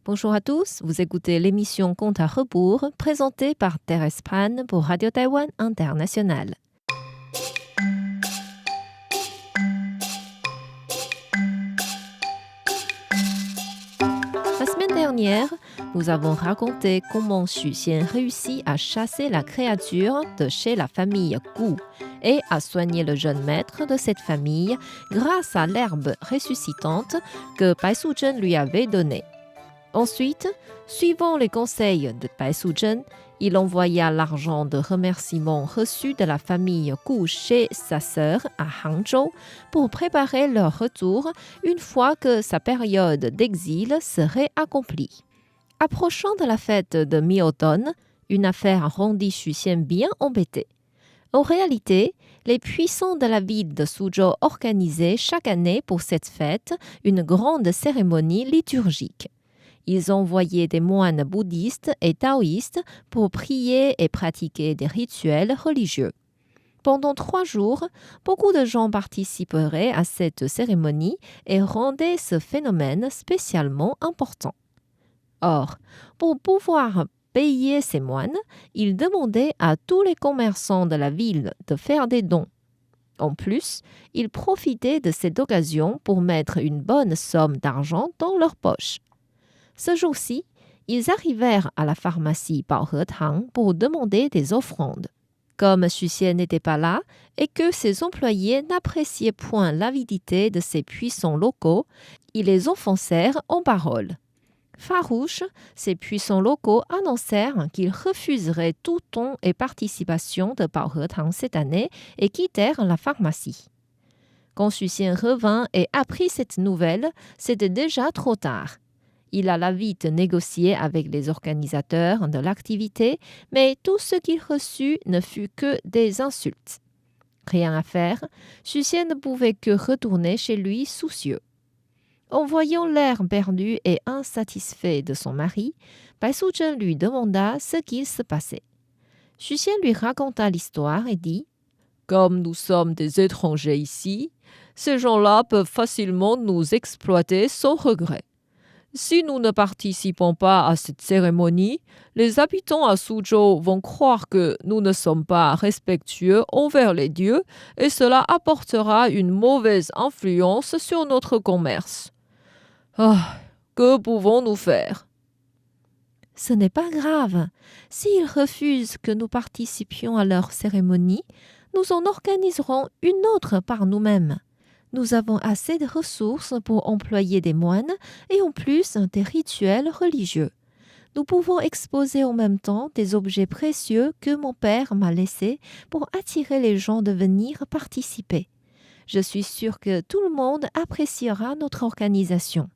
Bonjour à tous, vous écoutez l'émission Compte à rebours présentée par Thérèse Pan pour Radio Taïwan International. La semaine dernière, nous avons raconté comment Xu Xian réussit à chasser la créature de chez la famille Gu et à soigner le jeune maître de cette famille grâce à l'herbe ressuscitante que Bai Suzhen lui avait donnée. Ensuite, suivant les conseils de Bai Suzhen, il envoya l'argent de remerciement reçu de la famille Gu chez sa sœur à Hangzhou pour préparer leur retour une fois que sa période d'exil serait accomplie. Approchant de la fête de mi-automne, une affaire rendit Xu Xian bien embêté. En réalité, les puissants de la ville de Suzhou organisaient chaque année pour cette fête une grande cérémonie liturgique. Ils envoyaient des moines bouddhistes et taoïstes pour prier et pratiquer des rituels religieux. Pendant 3 jours, beaucoup de gens participeraient à cette cérémonie et rendaient ce phénomène spécialement important. Or, pour pouvoir payer ces moines, ils demandaient à tous les commerçants de la ville de faire des dons. En plus, ils profitaient de cette occasion pour mettre une bonne somme d'argent dans leur poche. Ce jour-ci, ils arrivèrent à la pharmacie Baohetang pour demander des offrandes. Comme Xu Xian n'était pas là et que ses employés n'appréciaient point l'avidité de ces puissants locaux, ils les offensèrent en paroles. Farouches, ces puissants locaux annoncèrent qu'ils refuseraient tout don et participation de Baohetang cette année et quittèrent la pharmacie. Quand Xu Xian revint et apprit cette nouvelle, c'était déjà trop tard. Il alla vite négocier avec les organisateurs de l'activité, mais tout ce qu'il reçut ne fut que des insultes. Rien à faire, Xu Xian ne pouvait que retourner chez lui soucieux. En voyant l'air perdu et insatisfait de son mari, Bai Suzhen lui demanda ce qu'il se passait. Xu Xian lui raconta l'histoire et dit « Comme nous sommes des étrangers ici, ces gens-là peuvent facilement nous exploiter sans regret. Si nous ne participons pas à cette cérémonie, les habitants à Suzhou vont croire que nous ne sommes pas respectueux envers les dieux et cela apportera une mauvaise influence sur notre commerce. Que pouvons-nous faire ? » « Ce n'est pas grave. S'ils refusent que nous participions à leur cérémonie, nous en organiserons une autre par nous-mêmes. Nous avons assez de ressources pour employer des moines et en plus des rituels religieux. Nous pouvons exposer en même temps des objets précieux que mon père m'a laissés pour attirer les gens de venir participer. Je suis sûre que tout le monde appréciera notre organisation.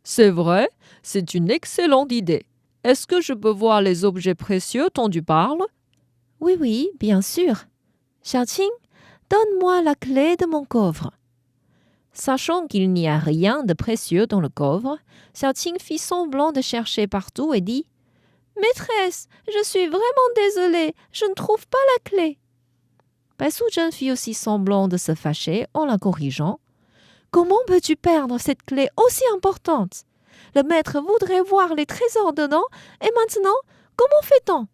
C'est vrai, c'est une excellente idée. Est-ce que je peux voir les objets précieux dont tu parles ? Oui, bien sûr. Xiaoqing, donne-moi la clé de mon coffre. Sachant qu'il n'y a rien de précieux dans le coffre, Xiaoqing fit semblant de chercher partout et dit « Maîtresse, je suis vraiment désolée, je ne trouve pas la clé. » Bai Suzhen fit aussi semblant de se fâcher en la corrigeant. « Comment peux-tu perdre cette clé aussi importante ? Le maître voudrait voir les trésors dedans et maintenant, comment fait-on ?»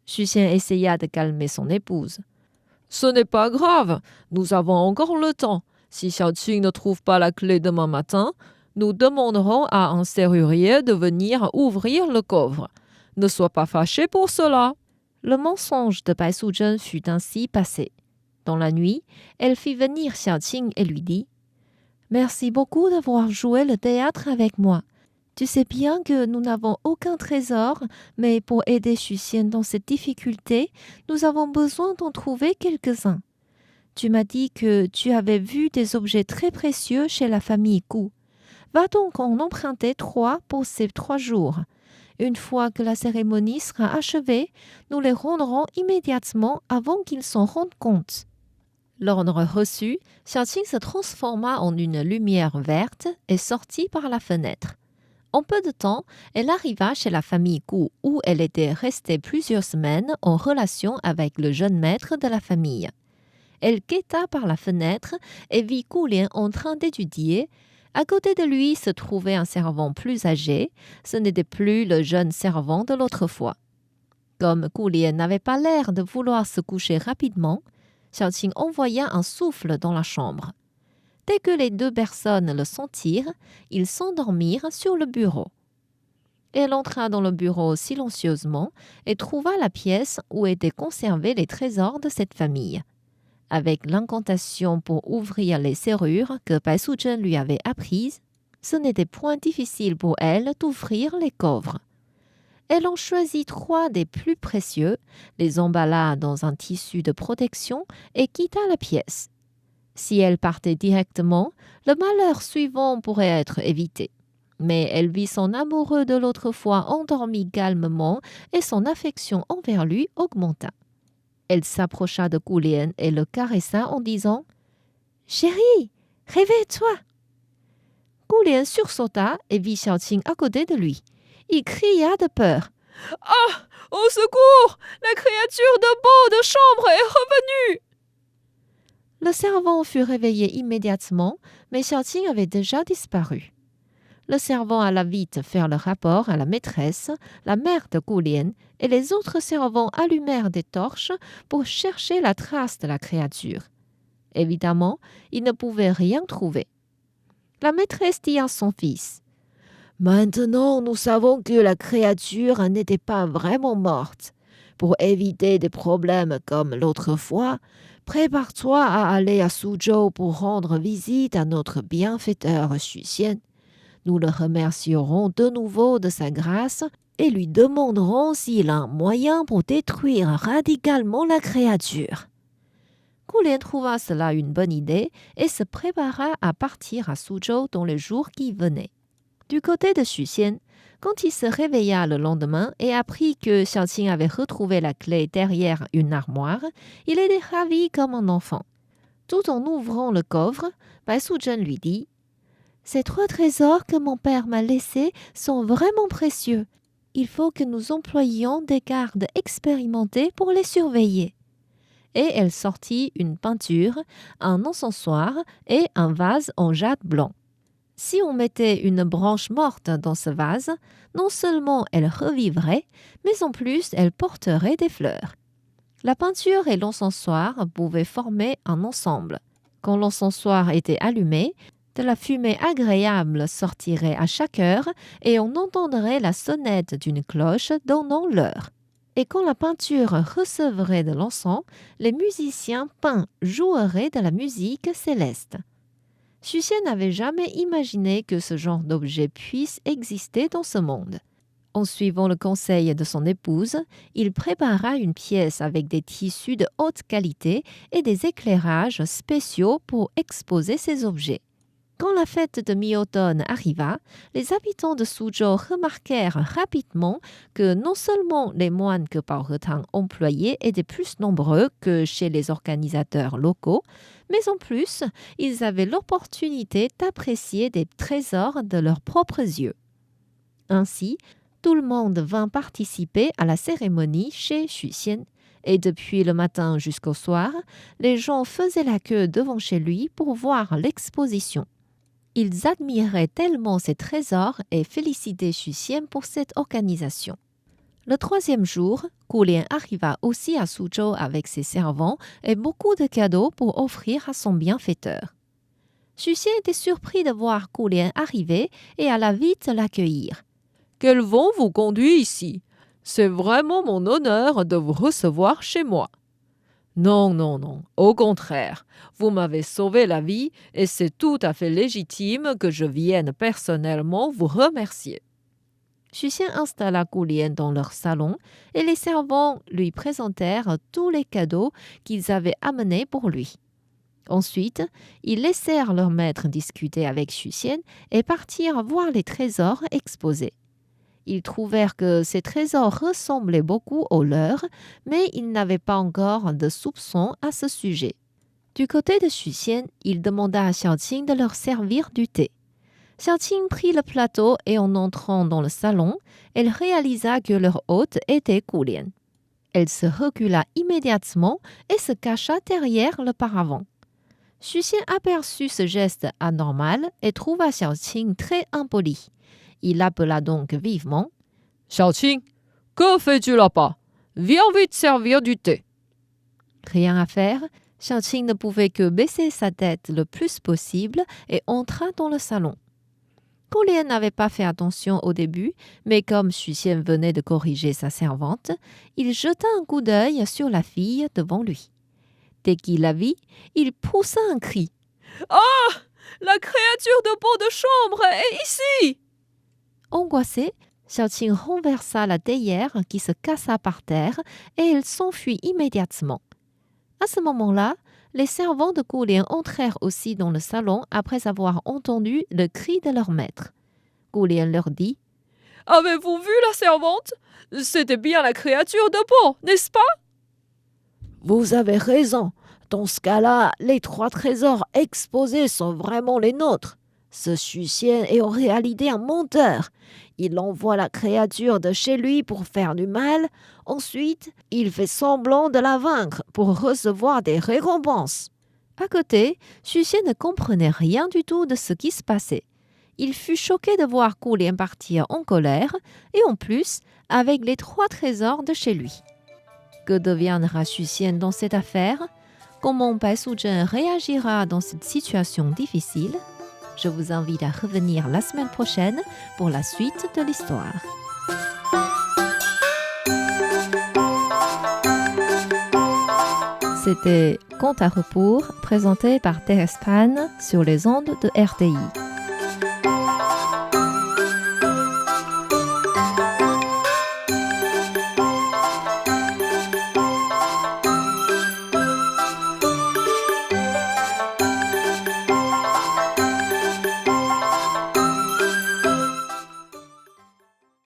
Xu Xian essaya de calmer son épouse. « Ce n'est pas grave, nous avons encore le temps. Si Xiaoqing ne trouve pas la clé demain matin, nous demanderons à un serrurier de venir ouvrir le coffre. Ne sois pas fâché pour cela. » Le mensonge de Bai Suzhen fut ainsi passé. Dans la nuit, elle fit venir Xiaoqing et lui dit « Merci beaucoup d'avoir joué le théâtre avec moi. Tu sais bien que nous n'avons aucun trésor, mais pour aider Xu Xian dans cette difficulté, nous avons besoin d'en trouver quelques-uns. Tu m'as dit que tu avais vu des objets très précieux chez la famille Gu. Va donc en emprunter 3 pour ces 3 jours. Une fois que la cérémonie sera achevée, nous les rendrons immédiatement avant qu'ils s'en rendent compte. » L'ordre reçu, Xiaoqing se transforma en une lumière verte et sortit par la fenêtre. En peu de temps, elle arriva chez la famille Gu où elle était restée plusieurs semaines en relation avec le jeune maître de la famille. Elle guetta par la fenêtre et vit Gu Lian en train d'étudier, À côté de lui se trouvait un servant plus âgé. Ce n'était plus le jeune servant de l'autre fois. Comme Gu Lian n'avait pas l'air de vouloir se coucher rapidement, Xiaoqing envoya un souffle dans la chambre. Dès que les deux personnes le sentirent, ils s'endormirent sur le bureau. Elle entra dans le bureau silencieusement et trouva la pièce où étaient conservés les trésors de cette famille. Avec l'incantation pour ouvrir les serrures que Bai Suzhen lui avait apprises, ce n'était point difficile pour elle d'ouvrir les coffres. Elle en choisit 3 des plus précieux, les emballa dans un tissu de protection et quitta la pièce. Si elle partait directement, le malheur suivant pourrait être évité. Mais elle vit son amoureux de l'autre fois endormi calmement et son affection envers lui augmenta. Elle s'approcha de Gu Lian et le caressa en disant « Chérie, réveille-toi !» Gu Lian sursauta et vit Xiaoqing à côté de lui. Il cria de peur. « Ah, au secours! La créature de beau de chambre est revenue !» Le servant fut réveillé immédiatement, mais Xiaoqing avait déjà disparu. Le servant alla vite faire le rapport à la maîtresse, la mère de Gu Lian, et les autres servants allumèrent des torches pour chercher la trace de la créature. Évidemment, ils ne pouvaient rien trouver. La maîtresse dit à son fils « Maintenant, nous savons que la créature n'était pas vraiment morte. Pour éviter des problèmes comme l'autre fois, prépare-toi à aller à Suzhou pour rendre visite à notre bienfaiteur Xu Xian. Nous le remercierons de nouveau de sa grâce et lui demanderons s'il a un moyen pour détruire radicalement la créature. » Gu Lian trouva cela une bonne idée et se prépara à partir à Suzhou dans les jours qui venaient. Du côté de Xu Xian, quand il se réveilla le lendemain et apprit que Xiaoqing avait retrouvé la clé derrière une armoire, il était ravi comme un enfant. Tout en ouvrant le coffre, Bai Suzhen lui dit « Ces 3 trésors que mon père m'a laissés sont vraiment précieux. Il faut que nous employions des gardes expérimentés pour les surveiller. » Et elle sortit une peinture, un encensoir et un vase en jade blanc. Si on mettait une branche morte dans ce vase, non seulement elle revivrait, mais en plus elle porterait des fleurs. La peinture et l'encensoir pouvaient former un ensemble. Quand l'encensoir était allumé, de la fumée agréable sortirait à chaque heure et on entendrait la sonnette d'une cloche donnant l'heure. Et quand la peinture recevrait de l'encens, les musiciens peints joueraient de la musique céleste. Xu Xian n'avait jamais imaginé que ce genre d'objet puisse exister dans ce monde. En suivant le conseil de son épouse, il prépara une pièce avec des tissus de haute qualité et des éclairages spéciaux pour exposer ces objets. Quand la fête de mi-automne arriva, les habitants de Suzhou remarquèrent rapidement que non seulement les moines que Bao Retang employait étaient plus nombreux que chez les organisateurs locaux, mais en plus, ils avaient l'opportunité d'apprécier des trésors de leurs propres yeux. Ainsi, tout le monde vint participer à la cérémonie chez Xu Xian, et depuis le matin jusqu'au soir, les gens faisaient la queue devant chez lui pour voir l'exposition. Ils admiraient tellement ces trésors et félicitaient Xu Xian pour cette organisation. Le 3e jour, Gu Lian arriva aussi à Suzhou avec ses servants et beaucoup de cadeaux pour offrir à son bienfaiteur. Xu Xian était surpris de voir Gu Lian arriver et alla vite l'accueillir. « Quel vent vous conduit ici? C'est vraiment mon honneur de vous recevoir chez moi. » « Non, non, non, au contraire, vous m'avez sauvé la vie et c'est tout à fait légitime que je vienne personnellement vous remercier. » Xu Xian installa Gu Lian dans leur salon et les servants lui présentèrent tous les cadeaux qu'ils avaient amenés pour lui. Ensuite, ils laissèrent leur maître discuter avec Xu Xian et partirent voir les trésors exposés. Ils trouvèrent que ces trésors ressemblaient beaucoup aux leurs, mais ils n'avaient pas encore de soupçons à ce sujet. Du côté de Xu Xian, il demanda à Xiaoqing de leur servir du thé. Xiaoqing prit le plateau et en entrant dans le salon, elle réalisa que leur hôte était Gu Lian. Elle se recula immédiatement et se cacha derrière le paravent. Xu Xian aperçut ce geste anormal et trouva Xiaoqing très impoli. Il appela donc vivement. Xiaoqing, que fais-tu là-bas? Viens vite servir du thé. Rien à faire, Xiaoqing ne pouvait que baisser sa tête le plus possible et entra dans le salon. Gu Lian n'avait pas fait attention au début, mais comme Xu Xian venait de corriger sa servante, il jeta un coup d'œil sur la fille devant lui. Dès qu'il la vit, il poussa un cri. « Ah! La créature de peau de chambre est ici !» Angoissé, Xiaoqing renversa la théière qui se cassa par terre et elle s'enfuit immédiatement. À ce moment-là, les servants de Gu Lian entrèrent aussi dans le salon après avoir entendu le cri de leur maître. Gu Lian leur dit « Avez-vous vu la servante? C'était bien la créature de peau, n'est-ce pas? » Vous avez raison. Dans ce cas-là, les 3 trésors exposés sont vraiment les nôtres. Ce Xu Xian est en réalité un menteur. Il envoie la créature de chez lui pour faire du mal. Ensuite, il fait semblant de la vaincre pour recevoir des récompenses. À côté, Xu Xian ne comprenait rien du tout de ce qui se passait. Il fut choqué de voir Gu Lian partir en colère et en plus avec les 3 trésors de chez lui. Que deviendra Xu Xian dans cette affaire? Comment Bai Suzhen réagira dans cette situation difficile? Je vous invite à revenir la semaine prochaine pour la suite de l'histoire. C'était Conte à rebours présenté par Thérèse Pan sur les ondes de RTI.